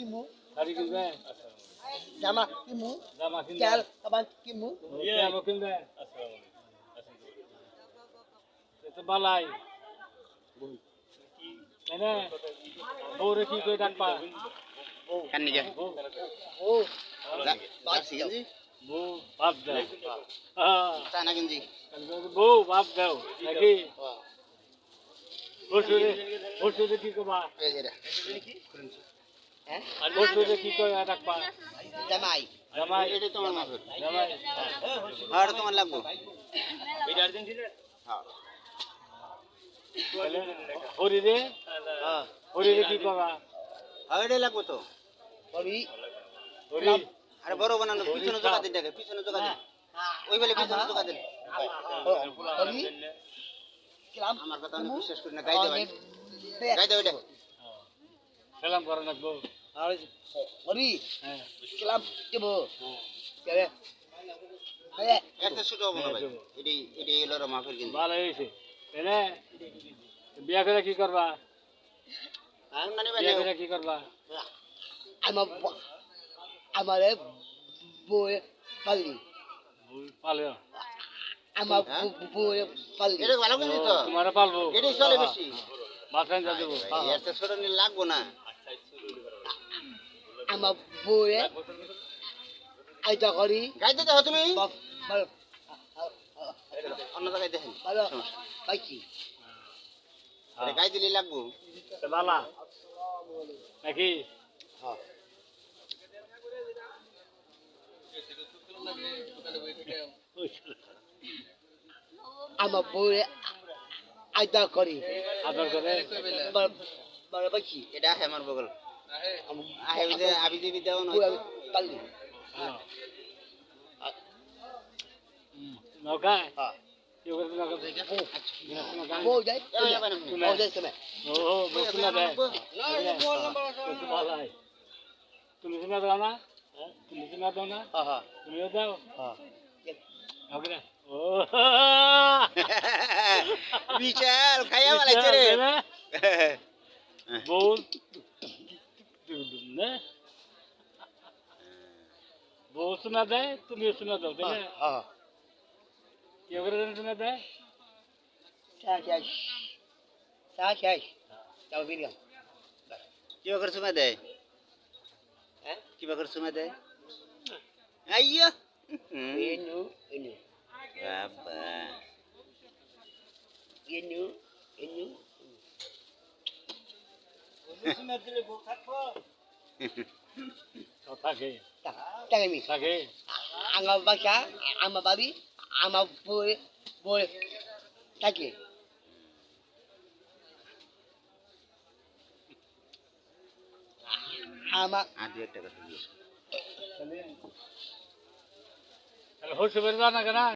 কিমু শাড়ি কিনবে জামা কিমু জামা কিনবে তেল আবার কিমু তেল কিনবে তো বালাই মানে বউরে কি করে ডাকবা কান নিয়ে ও বাসি গেছি বউ বাপ দাও তা না গেঞ্জি বউ বাপ দাও নাকি বসুরে কি করবা এই যে হ্যাঁ বসুরে কি করে ডাকবা জামাই জামাই এটা তোমার মাছ জামাই আর তোমার লাগবো এটা আর্জেন্টিনা হ্যাঁ হরিরে হ্যাঁ হরিরে কি করবা আর এটা লাগবো তো বলি হরি আরে বড় বানানো পিছনে জোগা দিন দেখে পিছনে জোগা দিন ওই বলে পিছনে জোগা দিন বলি কিলাম আমার কথা আমি বিশ্বাস করি না গাইতে ভাই গাইতে ওইটা সালাম করা লাগবো আর বলি হ্যাঁ কিলাম দেবো কেরে হ্যাঁ একটা ছোট হবো না ভাই এটি এটি এলো রে মাফের কিন্তু ভালো হয়েছে এনে বিয়া করে কি করবা আমি মানে বিয়া করে কি করবা আমারে বই পালি পালে আমার বই পালি এটা ভালো কিন্তু তো তোমার পালবো এটি চলে বেশি মাথায় যা দেবো এর তো ছোট নিয়ে লাগবো না আমার বই আইতা করি গাইতে যাও তুমি ভালো অন্য জায়গায় দেখেন ভালো পাইছি এটা গাই দিলে লাগবো বালা নাকি হ্যাঁ আমার বই আইতা করি আদর করে ভালো পাইছি এটা আহে আমার বগল আহে ওই যে আবি দিবি দেও না বই পালি নৌকায় হ্যাঁ কেউ করে নৌকা বই যাই বই যাই তুমি ও বসু না দেয় তুমি শোনা দাও না তুমি শোনা দাও না হ্যাঁ হ্যাঁ তুমিও দাও হ্যাঁ ওকে ও বিশাল খাইয়া বলাইছে রে বউ না বউ শোনা দেয় তুমিও শোনা দাও তাই না হ্যাঁ কেউ করে শোনা দেয় শেষ যাও বিরিয়াম কি করে সময় দেয় হ্যাঁ কি করে সময় দেয় আইয়ো এনু বাবা এনু থাকে টাইমি থাকে আমার বাসা আমার বাড়ি আমার বই বই থাকে আমার আর 2 টাকা দিয়ে হচ্ছে বেরবা না কেনা